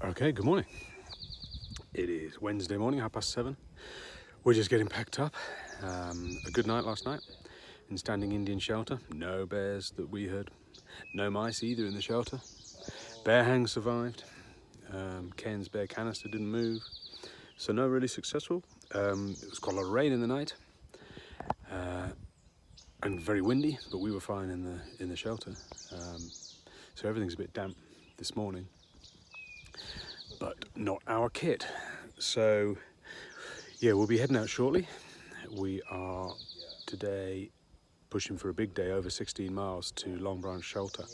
Okay, good morning. It is Wednesday morning, 7:30. We're just getting packed up. A good night last night in standing Indian shelter. No bears that we heard. No mice either in the shelter. Bear hang survived. Ken's bear canister didn't move. So no, really successful. It was quite a lot of rain in the night. And very windy, but we were fine in the shelter. So everything's a bit damp this morning. But not our kit. So yeah, we'll be heading out shortly. We are today pushing for a big day, over 16 miles to Long Branch Shelter.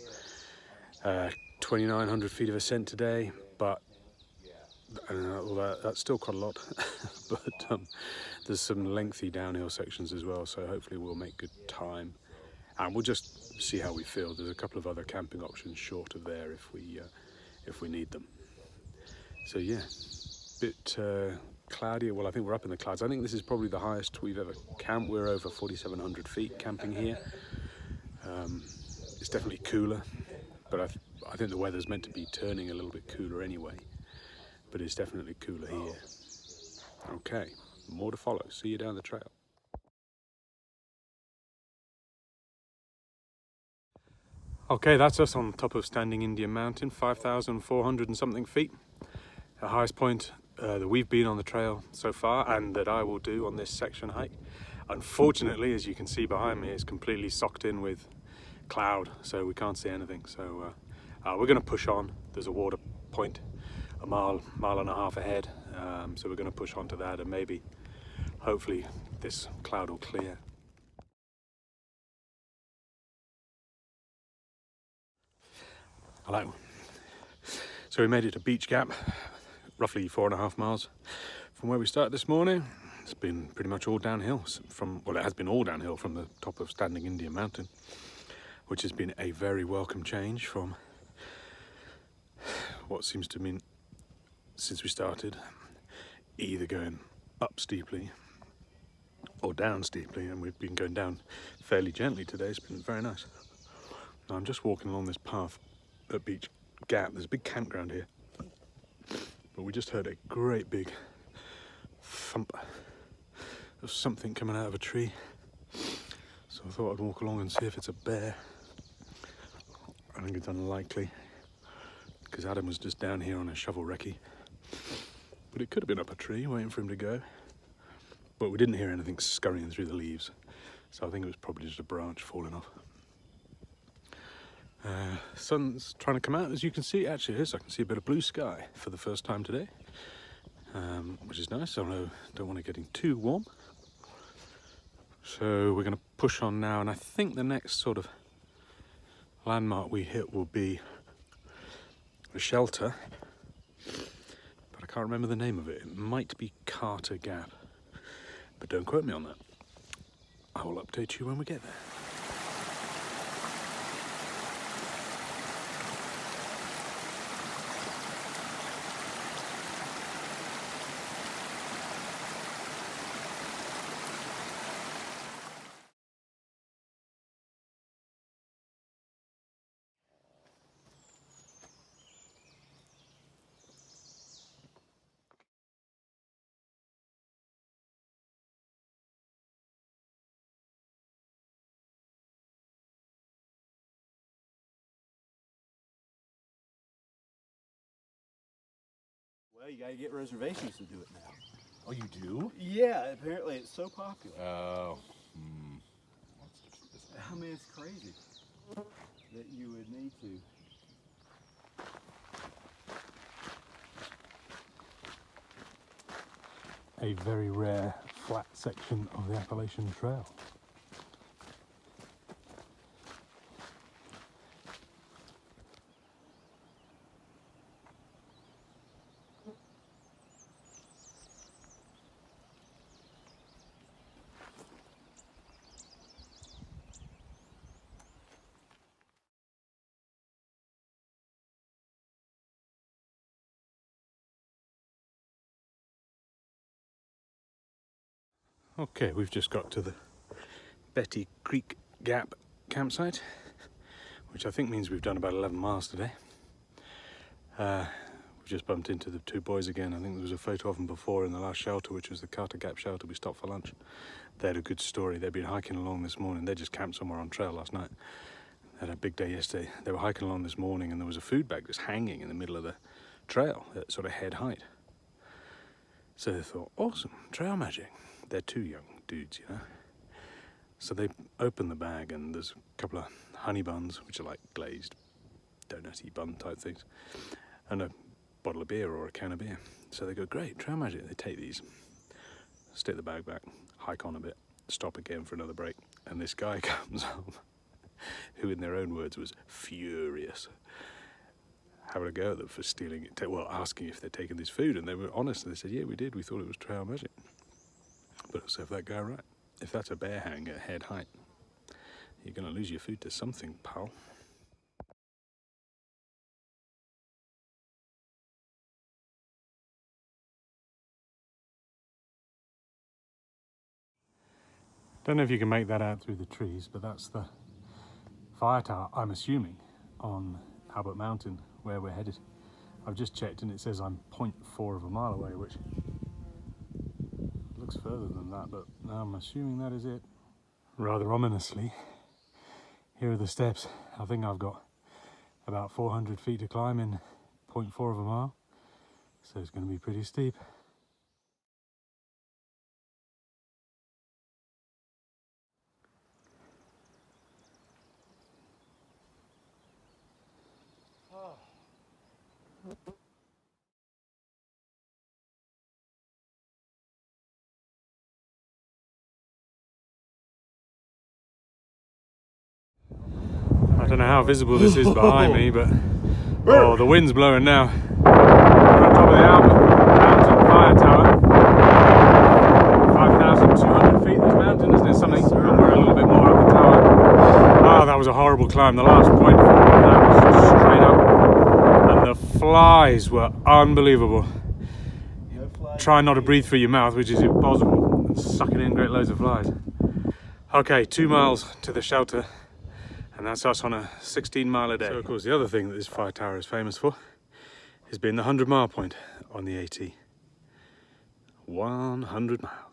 2,900 feet of ascent today, but that's still quite a lot. But there's some lengthy downhill sections as well, so hopefully we'll make good time. And we'll just see how we feel. There's a couple of other camping options short of there if we need them. So yeah, bit cloudy. Well, I think we're up in the clouds. I think this is probably the highest we've ever camped. We're over 4,700 feet camping here. It's definitely cooler, but I think the weather's meant to be turning a little bit cooler anyway. But it's definitely cooler here. Okay, more to follow. See you down the trail. Okay, that's us on top of Standing Indian Mountain, 5,400 and something feet. The highest point that we've been on the trail so far, and that I will do on this section hike. Unfortunately, as you can see behind me, it's completely socked in with cloud, so we can't see anything. So we're going to push on. There's a water point a mile and a half ahead, so we're going to push on to that, and maybe, hopefully, this cloud will clear. Hello. So we made it to Beach Gap, roughly 4.5 miles from where we started this morning. It's been pretty much all downhill it has been all downhill from the top of Standing Indian Mountain, which has been a very welcome change from what seems to mean, since we started, either going up steeply or down steeply, and we've been going down fairly gently today. It's been very nice. Now I'm just walking along this path at Beach Gap. There's a big campground here, but we just heard a great big thump of something coming out of a tree, so I thought I'd walk along and see if it's a bear. I think it's unlikely because Adam was just down here on a shovel recce, but it could have been up a tree waiting for him to go. But we didn't hear anything scurrying through the leaves, so I think it was probably just a branch falling off. Sun's trying to come out, as you can see. Actually it is. I can see a bit of blue sky for the first time today, which is nice. I don't want it getting too warm. So we're going to push on now, and I think the next sort of landmark we hit will be a shelter, but I can't remember the name of it. It might be Carter Gap, but don't quote me on that. I will update you when we get there. Well, you gotta get reservations to do it now. Oh, you do? Yeah, apparently it's so popular. Oh. I mean, it's crazy that you would need to. A very rare flat section of the Appalachian Trail. Okay, we've just got to the Betty Creek Gap campsite, which I think means we've done about 11 miles today. We've just bumped into the two boys again. I think there was a photo of them before in the last shelter, which was the Carter Gap shelter. We stopped for lunch. They had a good story. They'd been hiking along this morning. They just camped somewhere on trail last night. They had a big day yesterday. They were hiking along this morning and there was a food bag just hanging in the middle of the trail at sort of head height. So they thought, awesome, trail magic. They're two young dudes, you know. So they opened the bag and there's a couple of honey buns, which are like glazed donutty bun type things, and a bottle of beer or a can of beer. So they go, great, trail magic. They take these, stick the bag back, hike on a bit, stop again for another break, and this guy comes up, who in their own words was furious, having a go at them for stealing it, well, asking if they'd taken this food, and they were honest, and they said, yeah, we did, we thought it was trail magic. But I'll serve that guy right. If that's a bear hang at head height, you're going to lose your food to something, pal. Don't know if you can make that out through the trees, but that's the fire tower, I'm assuming, on Albert Mountain, where we're headed. I've just checked and it says I'm 0.4 of a mile away, which looks further than that, but I'm assuming that is it. Rather ominously, here are the steps. I think I've got about 400 feet to climb in 0.4 of a mile, so it's going to be pretty steep. I don't know how visible this is behind me, but oh, the wind's blowing now. We're on top of the Albert Mountain Fire Tower. 5,200 feet this mountain, isn't it? Something. We're a little bit more up the tower. Oh, that was a horrible climb. The last point that was just straight up, and the flies were unbelievable. Try not to breathe through your mouth, which is impossible, and sucking in great loads of flies. Okay, 2 miles to the shelter. And that's us on a 16-mile a day. So of course the other thing that this fire tower is famous for is being the 100-mile point on the AT. 100 miles.